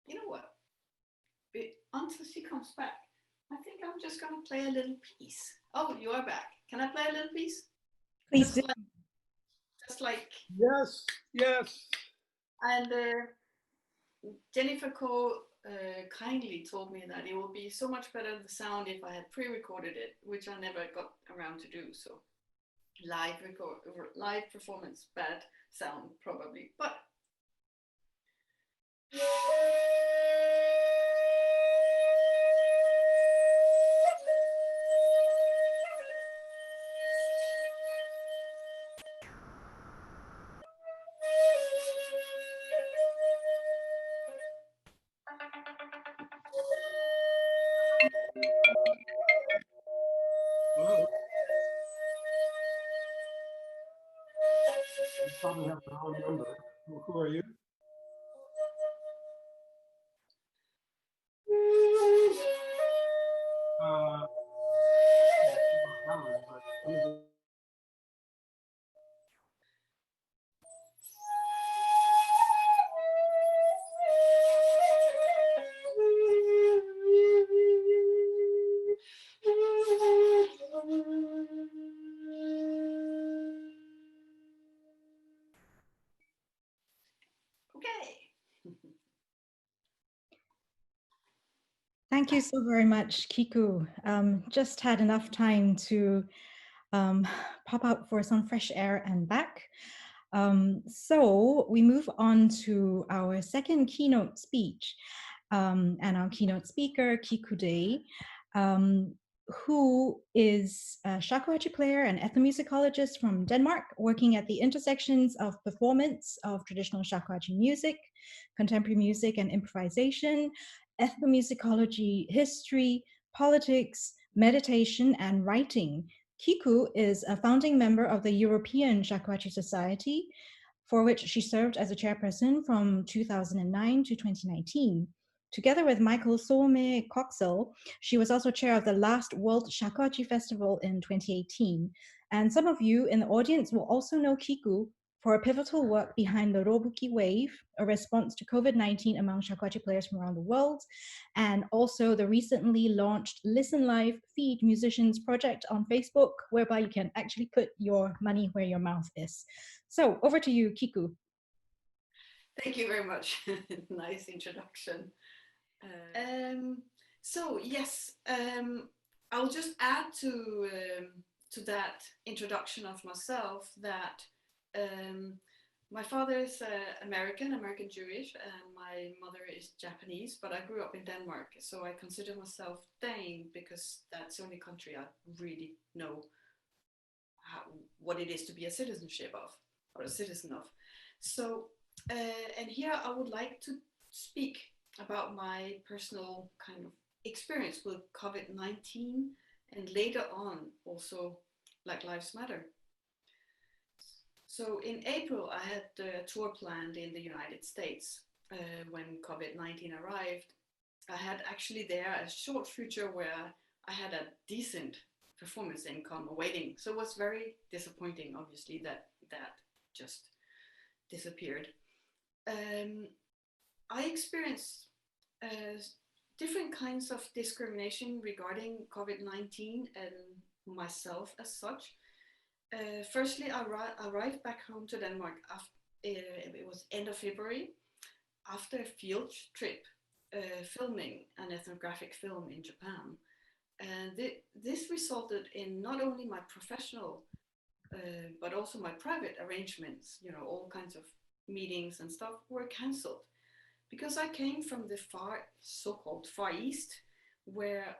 You know what? Until she comes back, I think I'm just gonna play a little piece. Oh, you are back. Can I play a little piece? Please Just do. like, just like, Yes, yes. and Jennifer Co kindly told me that it would be so much better the sound if I had pre-recorded it, which I never got around to do. So live performance, bad sound probably, but Well, you probably have the wrong number. Who are you? Uh, Howard, but let me just. okay. Thank you so very much, Kiku. Just had enough time to um, pop out for some fresh air and back. So we move on to our second keynote speech, and our keynote speaker, Kiku Day, who is a shakuhachi player and ethnomusicologist from Denmark, working at the intersections of performance of traditional shakuhachi music, contemporary music and improvisation, ethnomusicology, history, politics, meditation, and writing. Kiku is a founding member of the European Shakuhachi Society, for which she served as a chairperson from 2009 to 2019. Together with Michael Solme Coxell, she was also chair of the last World Shakuhachi Festival in 2018. And some of you in the audience will also know Kiku for a pivotal work behind the Robuki Wave, a response to COVID-19 among shakuhachi players from around the world, and also the recently launched Listen Live Feed Musicians project on Facebook, whereby you can actually put your money where your mouth is. So over to you, Kiku. Thank you very much. Nice introduction. Um, so yes, I'll just add to that introduction of myself that um, my father is American Jewish, and my mother is Japanese. But I grew up in Denmark, so I consider myself Dane because that's the only country I really know how, what it is to be a citizenship of or a citizen of. So, and here I would like to speak about my personal kind of experience with COVID-19 and later on also Black Lives Matter. So in April, I had a tour planned in the United States when COVID-19 arrived. I had actually there a short future where I had a decent performance income awaiting. So it was very disappointing, obviously, that that just disappeared. Um, I experienced different kinds of discrimination regarding COVID-19 and myself as such. Firstly, I arrived back home to Denmark after it was end of February after a field trip filming an ethnographic film in Japan. And this resulted in not only my professional but also my private arrangements, you know, all kinds of meetings and stuff were cancelled because I came from the so-called Far East, where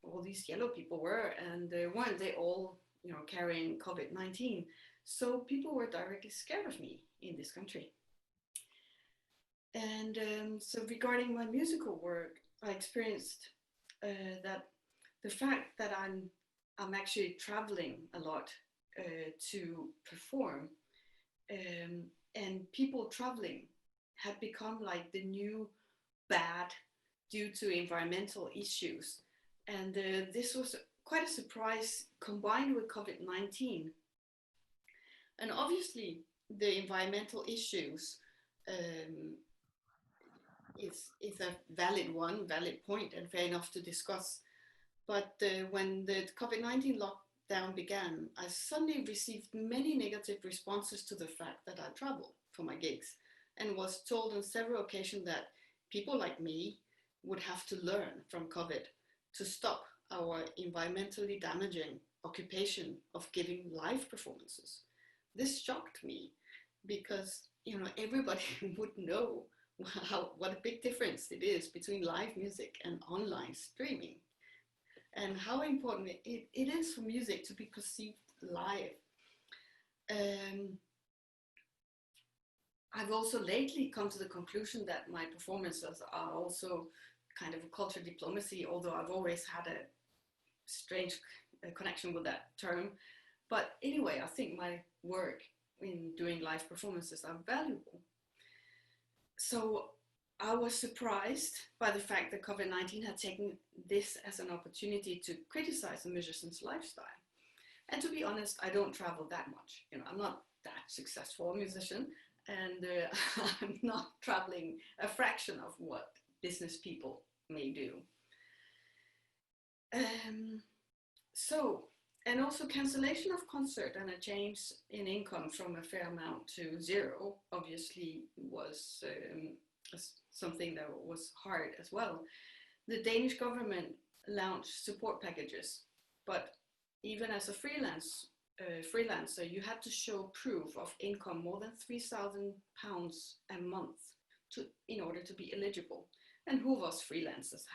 all these yellow people were, and weren't they all, you know, carrying COVID-19? So people were directly scared of me in this country. And so regarding my musical work, I experienced that the fact that I'm actually traveling a lot to perform, and people traveling had become like the new bad due to environmental issues. And this was quite a surprise combined with COVID-19. And obviously, the environmental issues, um, is a valid point and fair enough to discuss. But when the COVID-19 lockdown began, I suddenly received many negative responses to the fact that I travel for my gigs, and was told on several occasions that people like me would have to learn from COVID to stop our environmentally damaging occupation of giving live performances. This shocked me because, you know, everybody would know what a big difference it is between live music and online streaming, and how important it is for music to be perceived live. I've also lately come to the conclusion that my performances are also kind of a culture diplomacy, although I've always had a strange connection with that term. But anyway, I think my work in doing live performances are valuable. So I was surprised by the fact that COVID-19 had taken this as an opportunity to criticize a musician's lifestyle. And to be honest, I don't travel that much. You know, I'm not that successful a musician, and I'm not traveling a fraction of what business people may do. And also cancellation of concert and a change in income from a fair amount to zero obviously was something that was hard as well. The Danish government launched support packages, but even as a freelancer, you had to show proof of income more than £3,000 a month in order to be eligible. And who of us freelancers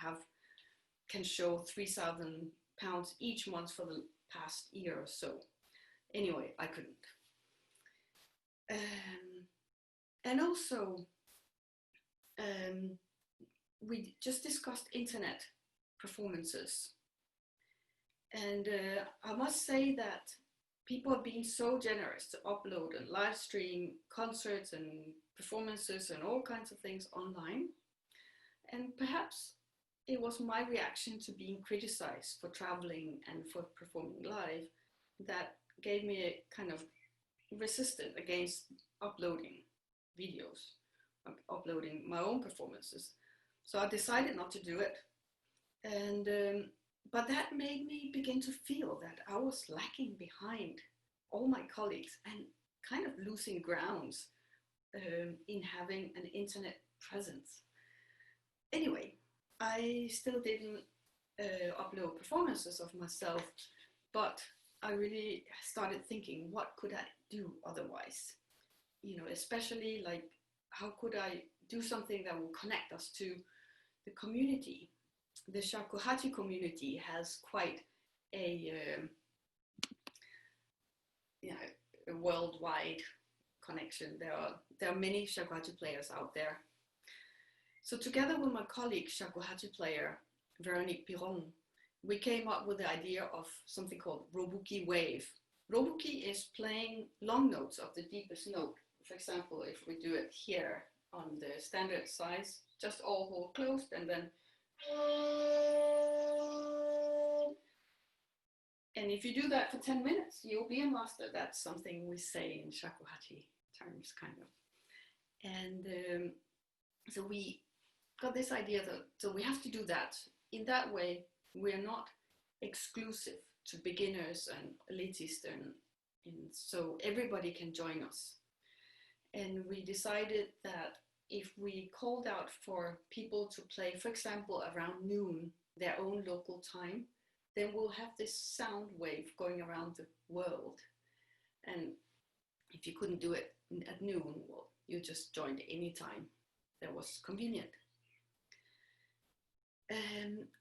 can show £3,000 each month for the past year or so? Anyway, I couldn't. And also, we just discussed internet performances. And I must say that people have been so generous to upload and live stream concerts and performances and all kinds of things online. And perhaps it was my reaction to being criticized for traveling and for performing live that gave me a kind of resistance against uploading videos, uploading my own performances. So I decided not to do it. And but that made me begin to feel that I was lacking behind all my colleagues and kind of losing grounds in having an internet presence. Anyway, I still didn't upload performances of myself, but I really started thinking, what could I do otherwise? You know, especially like, how could I do something that will connect us to the community? The shakuhachi community has quite a worldwide connection. There are many shakuhachi players out there. So together with my colleague, shakuhachi player Veronique Piron, we came up with the idea of something called Robuki wave. Robuki is playing long notes of the deepest note. For example, if we do it here on the standard size, just all hold closed and then. And if you do that for 10 minutes, you'll be a master. That's something we say in shakuhachi terms, kind of. And so we got this idea that so we have to do that. In that way, we're not exclusive to beginners and elitists, and so everybody can join us. And we decided that if we called out for people to play, for example, around noon, their own local time, then we'll have this sound wave going around the world. And if you couldn't do it at noon, well, you just joined any time that was convenient.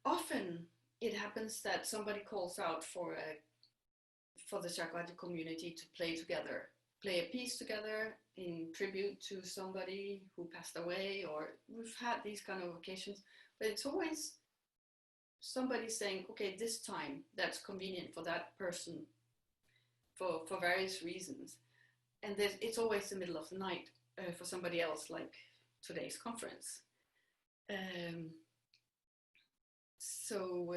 Often it happens that somebody calls out for the shakuhachi community to play together, play a piece together in tribute to somebody who passed away, or we've had these kind of occasions, but it's always somebody saying, okay, this time that's convenient for that person for various reasons. And it's always the middle of the night for somebody else, like today's conference. So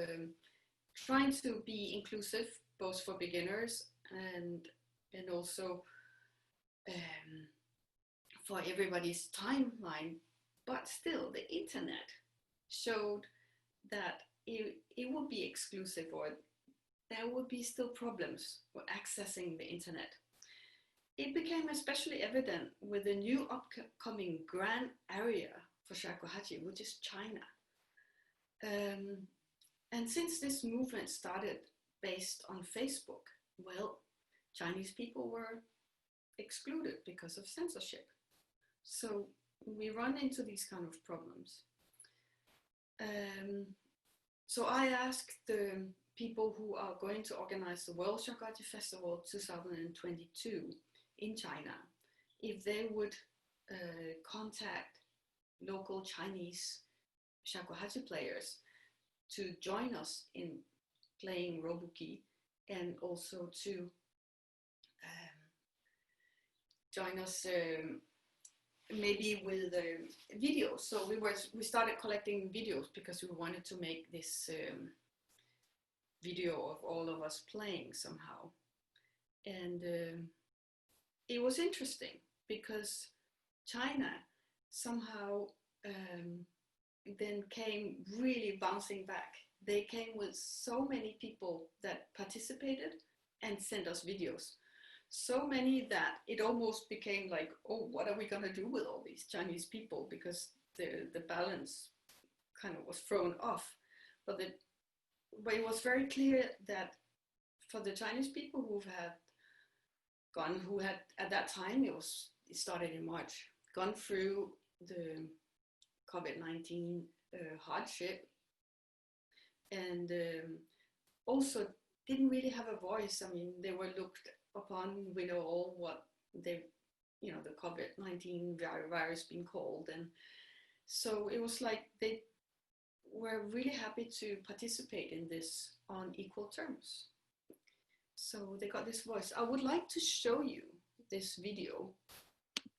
trying to be inclusive, both for beginners and also for everybody's timeline, But still, the internet showed that it would be exclusive, or there would be still problems with accessing the internet. It became especially evident with the new upcoming grand area for shakuhachi, which is China. And since this movement started based on Facebook, well, Chinese people were excluded because of censorship. So we run into these kind of problems. So I asked the people who are going to organize the World Shakuhachi Festival 2022 in China if they would contact local Chinese shakuhachi players to join us in playing robuki, and also to join us maybe with videos. So we started collecting videos because we wanted to make this video of all of us playing somehow. And it was interesting because China somehow then came really bouncing back. They came with so many people that participated and sent us videos. So many that it almost became like, oh, what are we going to do with all these Chinese people? Because the balance kind of was thrown off. But it was very clear that for the Chinese people who had at that time, it started in March, gone through the COVID-19 hardship, and also didn't really have a voice. I mean, they were looked upon, we know all what the COVID-19 virus being called. And so it was like they were really happy to participate in this on equal terms. So they got this voice. I would like to show you this video,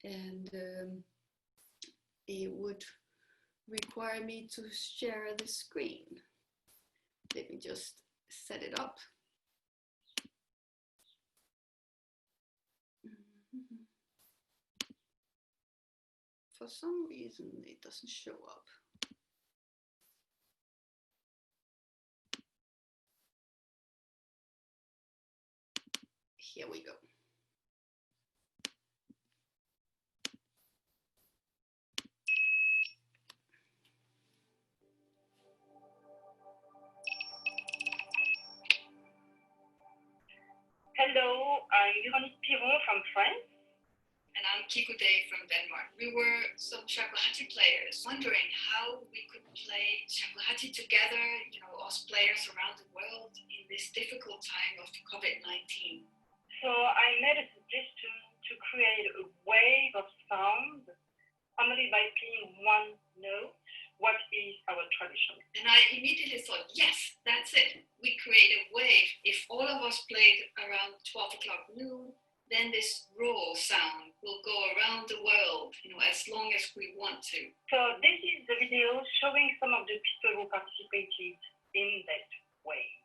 and it would require me to share the screen. Let me just set it up. For some reason, it doesn't show up. Here we go. Hello, I'm Véronique Piron from France. And I'm Kiku from Denmark. We were some shakuhachi players wondering how we could play shakuhachi together, us players around the world in this difficult time of COVID-19. So I made a suggestion to create a wave of sound only by playing one note. What is our tradition? And I immediately thought, yes, that's it. We create a wave. If all of us played around 12 o'clock noon, then this raw sound will go around the world, as long as we want to. So this is the video showing some of the people who participated in that wave.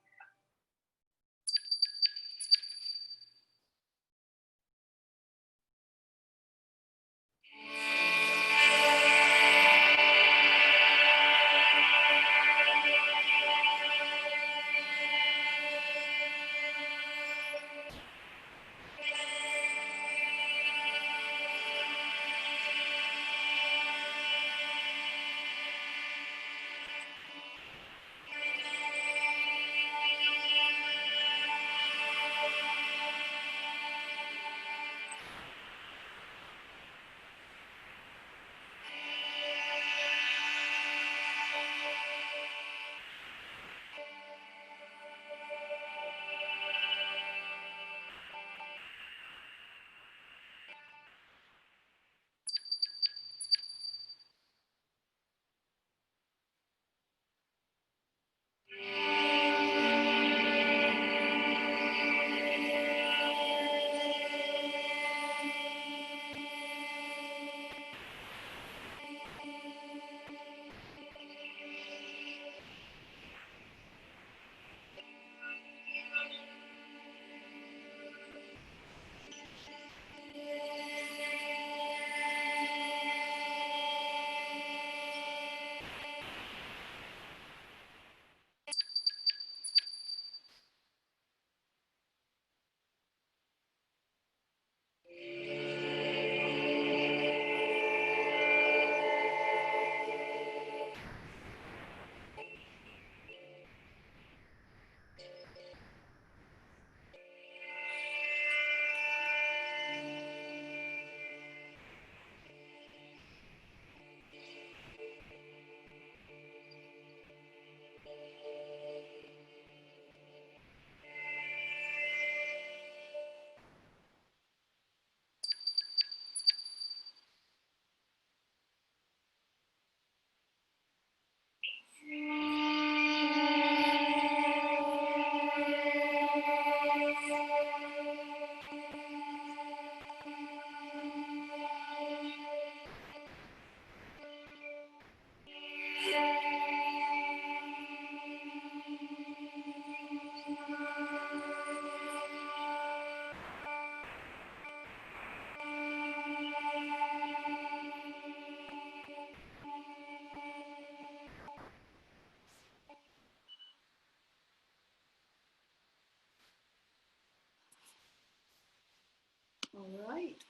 All right.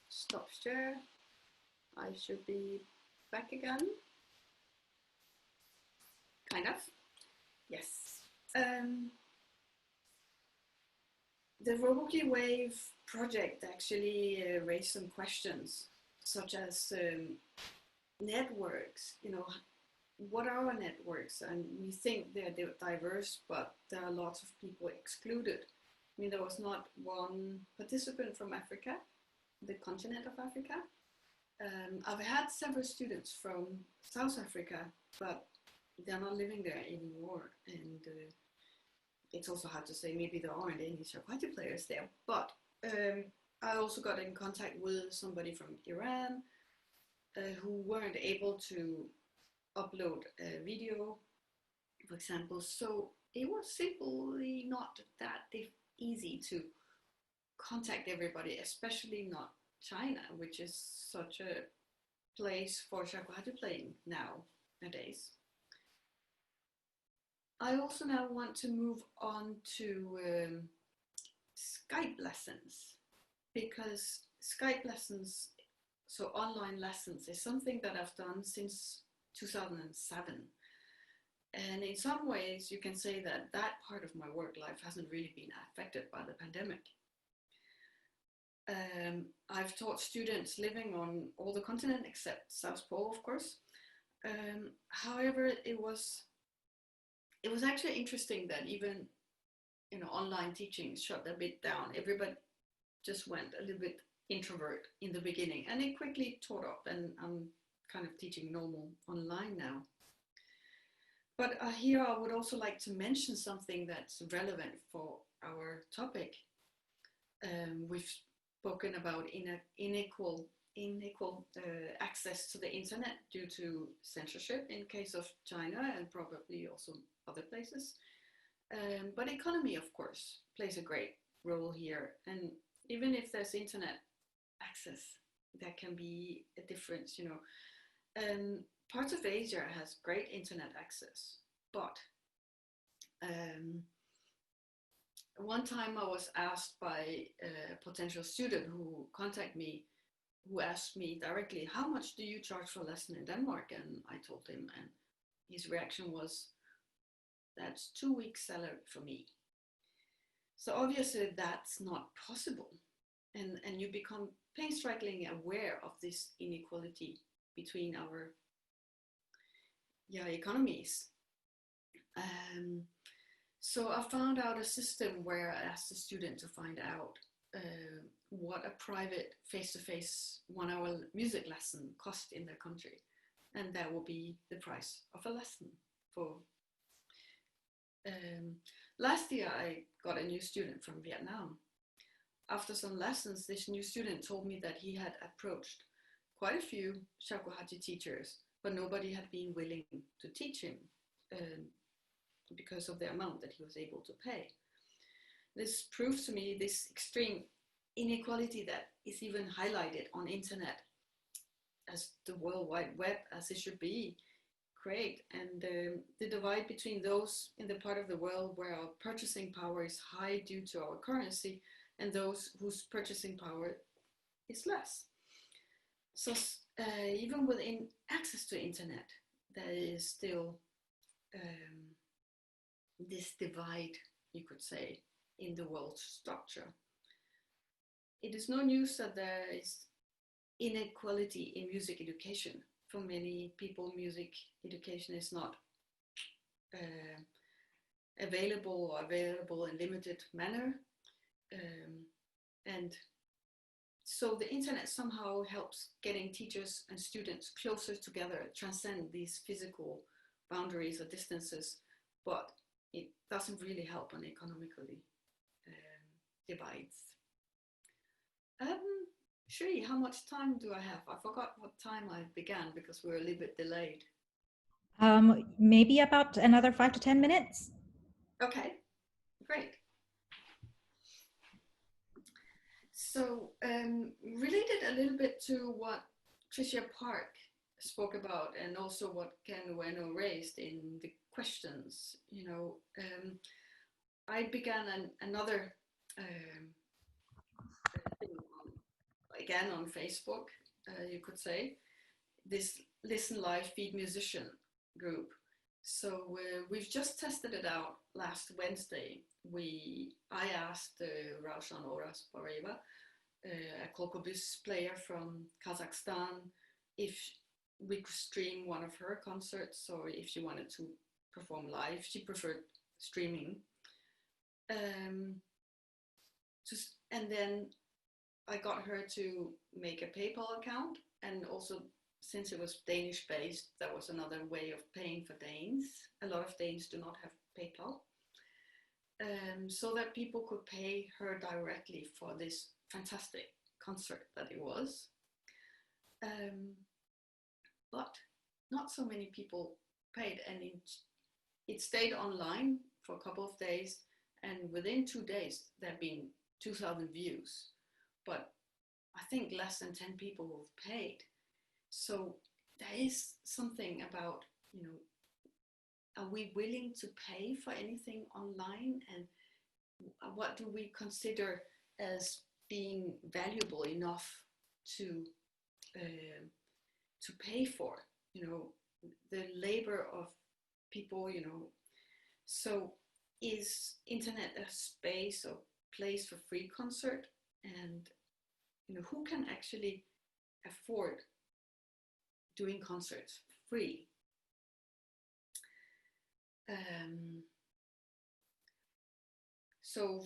Stop share. I should be back again. Kind of. Yes. The Roboki Wave project actually raised some questions, such as networks. You know, what are our networks? And we think they're diverse, but there are lots of people excluded. I mean, there was not one participant from Africa, the continent of Africa. I've had several students from South Africa, but they're not living there anymore. And it's also hard to say, maybe there aren't any shakuhachi players there. But I also got in contact with somebody from Iran who weren't able to upload a video, for example. So it was simply not that easy to contact everybody, especially not China, which is such a place for shakuhachi playing nowadays. I also now want to move on to Skype lessons, because Skype lessons, so online lessons, is something that I've done since 2007. And in some ways, you can say that that part of my work life hasn't really been affected by the pandemic. I've taught students living on all the continent except South Pole, of course. However, it was actually interesting that even, you know, online teaching shut a bit down. Everybody just went a little bit introvert in the beginning, and it quickly taught up, and I'm kind of teaching normal online now. But here I would also like to mention something that's relevant for our topic. We've spoken about unequal access to the internet due to censorship in case of China and probably also other places. But economy, of course, plays a great role here. And even if there's internet access, there can be a difference, you know. Parts of Asia has great internet access, but one time I was asked by a potential student who contacted me, who asked me directly, how much do you charge for a lesson in Denmark? And I told him, and his reaction was, that's 2 weeks' salary for me. So obviously that's not possible. And you become painstakingly aware of this inequality between our economies. So I found out a system where I asked the student to find out what a private face-to-face 1 hour music lesson cost in their country. And that will be the price of a lesson. For last year, I got a new student from Vietnam. After some lessons, this new student told me that he had approached quite a few shakuhachi teachers, but nobody had been willing to teach him because of the amount that he was able to pay. This proves to me this extreme inequality that is even highlighted on internet as the World Wide Web, as it should be, great. And the divide between those in the part of the world where our purchasing power is high due to our currency and those whose purchasing power is less. So even within access to internet, there is still this divide, you could say, in the world structure. It is no news that there is inequality in music education. For many people, music education is not available in limited manner. And so the internet somehow helps getting teachers and students closer together, transcend these physical boundaries or distances, but it doesn't really help on economically divides. Shri, how much time do I have? I forgot what time I began because we're a little bit delayed. Maybe about another 5 to 10 minutes. Okay, great. So related a little bit to what Tricia Park spoke about, and also what Ken Ueno raised in the questions, you know, I began another again on Facebook, you could say, this Listen Live Feed Musician group. So we've just tested it out last Wednesday. I asked Raushan Oraspareva, a kokobus player from Kazakhstan, if we could stream one of her concerts, or if she wanted to perform live. She preferred streaming. And then I got her to make a PayPal account, and also, since it was Danish based, that was another way of paying for Danes. A lot of Danes do not have PayPal. So that people could pay her directly for this fantastic concert that it was. But not so many people paid, and it stayed online for a couple of days, and within 2 days there have been 2,000 views, but I think less than 10 people who have paid. So there is something about, you know, are we willing to pay for anything online, and what do we consider as being valuable enough to pay for, you know, the labor of people, you know. So is internet a space or place for free concert? And, you know, who can actually afford doing concerts free? So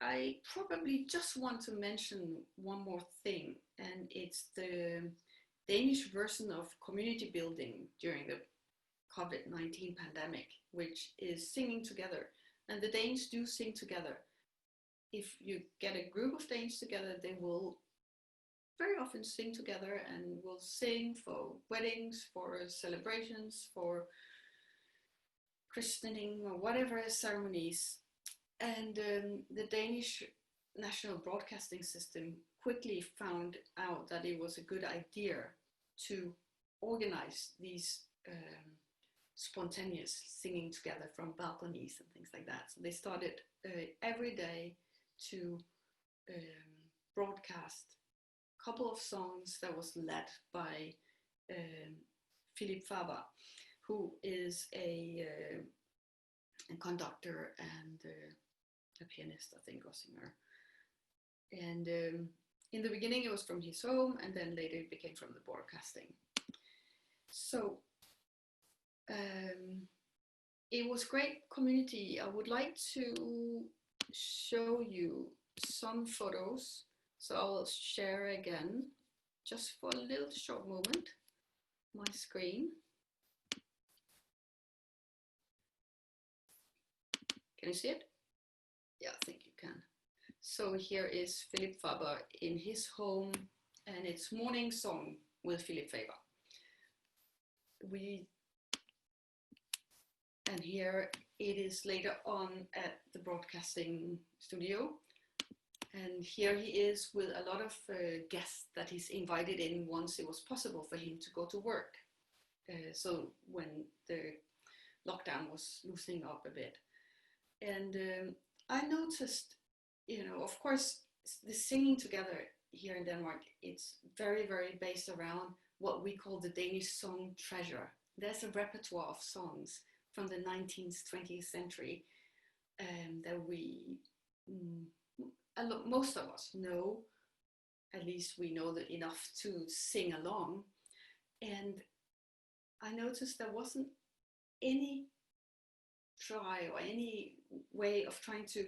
I probably just want to mention one more thing, and it's the Danish version of community building during the COVID-19 pandemic, which is singing together. And the Danes do sing together. If you get a group of Danes together, they will very often sing together, and will sing for weddings, for celebrations, for christening, or whatever ceremonies. And the Danish national broadcasting system quickly found out that it was a good idea to organize these spontaneous singing together from balconies and things like that. So they started every day to broadcast a couple of songs that was led by Philip Faber, who is a conductor and a pianist, I think, or singer. And in the beginning it was from his home, and then later it became from the broadcasting. So it was great community. I would like to show you some photos. So I'll share again, just for a little short moment, my screen. Can you see it? Yeah, I think you can. So here is Philip Faber in his home, and it's Morning Song with Philip Faber. And here it is later on at the broadcasting studio. And here he is with a lot of guests that he's invited in once it was possible for him to go to work. So when the lockdown was loosening up a bit. And I noticed, you know, of course, the singing together here in Denmark, it's very, very based around what we call the Danish song treasure. There's a repertoire of songs from the 19th, 20th century that most of us know. At least we know that enough to sing along. And I noticed there wasn't any try or any way of trying to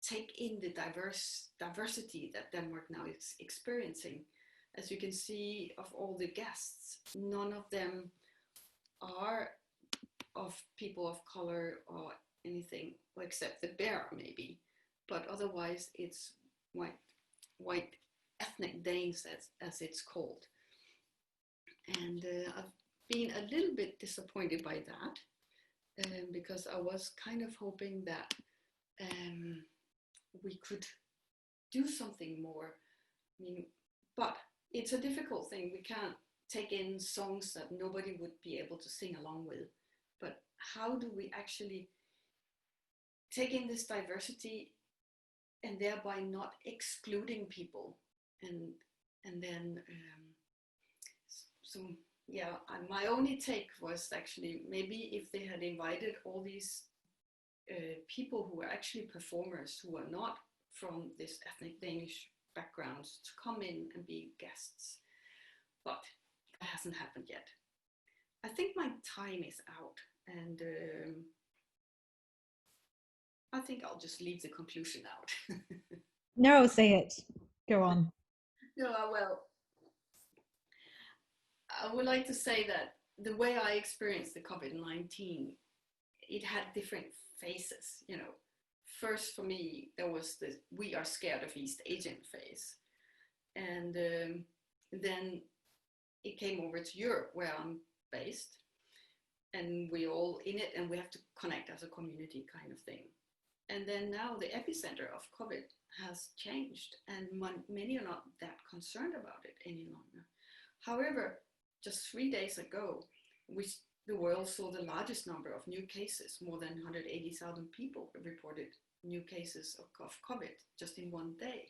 take in the diversity that Denmark now is experiencing. As you can see, of all the guests, none of them are of people of color or anything, except the bear maybe, but otherwise it's white ethnic Danes, as it's called. And I've been a little bit disappointed by that, because I was kind of hoping that we could do something more. I mean, but it's a difficult thing. We can't take in songs that nobody would be able to sing along with. But how do we actually take in this diversity and thereby not excluding people. And then, so yeah, my only take was actually maybe if they had invited all these people who were actually performers who are not from this ethnic Danish backgrounds to come in and be guests. But that hasn't happened yet. I think my time is out, and I think I'll just leave the conclusion out. No, say it. Go on. No, well, I would like to say that the way I experienced the COVID-19, it had different phases, you know. First, for me, there was the "we are scared of East Asian" phase. And then it came over to Europe, where I'm based. And we're all in it, and we have to connect as a community kind of thing. And then now the epicenter of COVID has changed, and many are not that concerned about it any longer. However, just 3 days ago, the world saw the largest number of new cases. More than 180,000 people reported new cases of COVID just in one day.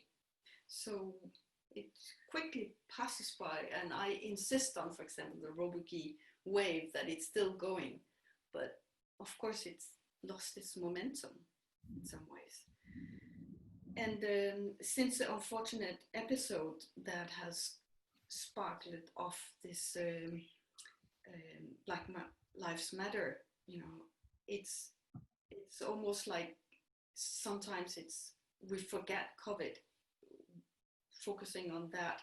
So it quickly passes by, and I insist on, for example, the Roboki wave, that it's still going, but of course it's lost its momentum in some ways. And since the unfortunate episode that has sparked off this Black Lives Matter, you know, it's almost like sometimes we forget COVID, focusing on that,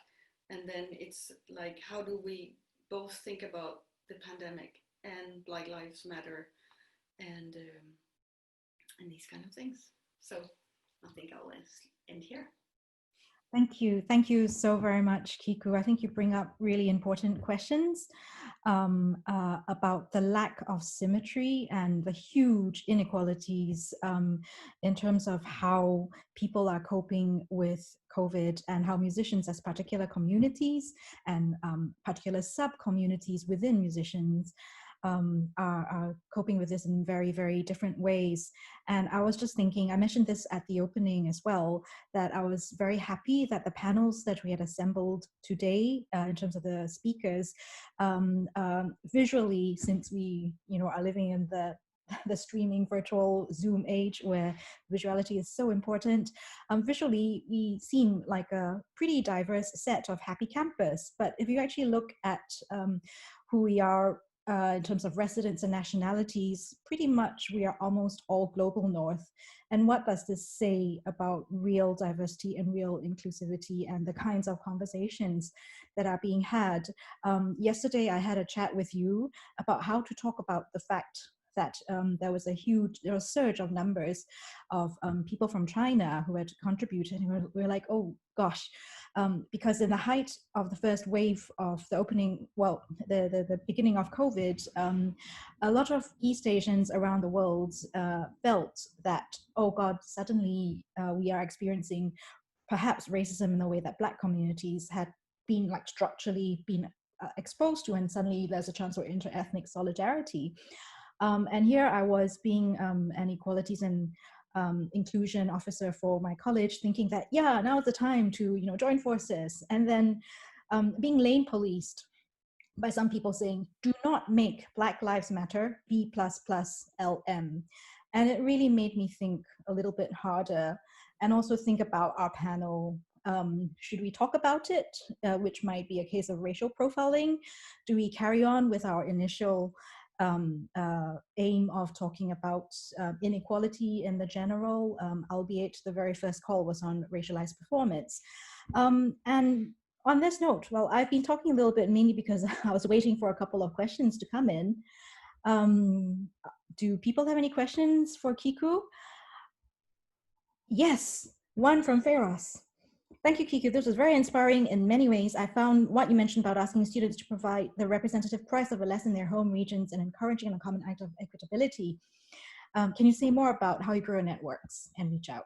and then it's like, how do we both think about the pandemic and Black Lives Matter and these kind of things. So I think I'll end here. Thank you. Thank you so very much, Kiku. I think you bring up really important questions about the lack of symmetry and the huge inequalities in terms of how people are coping with COVID, and how musicians as particular communities and particular sub-communities within musicians are coping with this in very, very different ways. And I was just thinking, I mentioned this at the opening as well, that I was very happy that the panels that we had assembled today in terms of the speakers, visually, since we are living in the streaming virtual Zoom age where visuality is so important, visually we seem like a pretty diverse set of happy campers. But if you actually look at who we are in terms of residents and nationalities, pretty much we are almost all global north. And what does this say about real diversity and real inclusivity and the kinds of conversations that are being had? Yesterday, I had a chat with you about how to talk about the fact that there was a surge of numbers of people from China who had contributed. And we were like, oh gosh, because in the height of the first wave of the the beginning of COVID, a lot of East Asians around the world felt that, oh God, suddenly we are experiencing perhaps racism in the way that Black communities had been structurally been exposed to, and suddenly there's a chance for inter-ethnic solidarity. And here I was being an equalities and inclusion officer for my college, thinking that, yeah, now's the time to join forces, and then being lane policed by some people saying, do not make Black Lives Matter B++LM. And it really made me think a little bit harder, and also think about our panel. Should we talk about it, which might be a case of racial profiling? Do we carry on with our initial aim of talking about inequality in the general, albeit the very first call was on racialized performance? And on this note, well, I've been talking a little bit mainly because I was waiting for a couple of questions to come in. Do people have any questions for Kiku? Yes, one from Feroz. Thank you, Kiku. This was very inspiring in many ways. I found what you mentioned about asking students to provide the representative price of a lesson in their home regions and encouraging a common act of equitability. Can you say more about how you grow networks and reach out?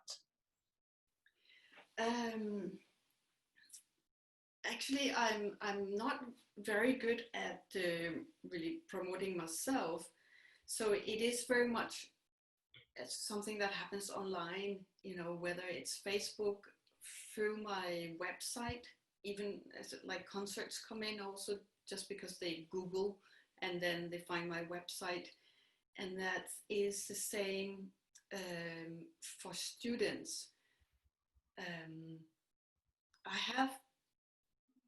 Actually, I'm not very good at really promoting myself. So it is very much it's something that happens online, you know, whether it's Facebook, through my website, even as like concerts come in also just because they Google and then they find my website. And that is the same for students. I have,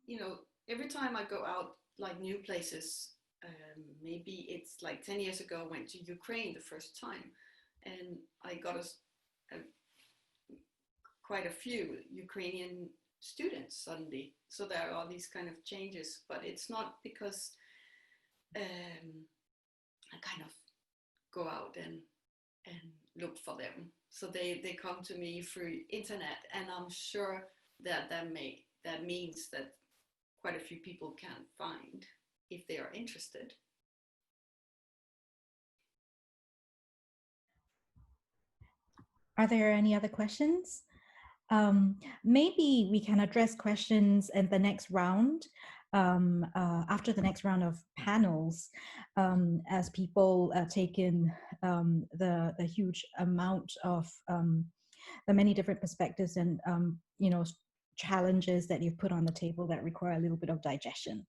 you know, every time I go out like new places, maybe it's like 10 years ago, I went to Ukraine the first time and I got quite a few Ukrainian students suddenly. So there are these kind of changes, but it's not because I kind of go out and look for them. So they come to me through internet, and I'm sure that that means that quite a few people can find if they are interested. Are there any other questions? Maybe we can address questions in the next round, after the next round of panels, as people take in the huge amount of the many different perspectives and you know, challenges that you've put on the table that require a little bit of digestion.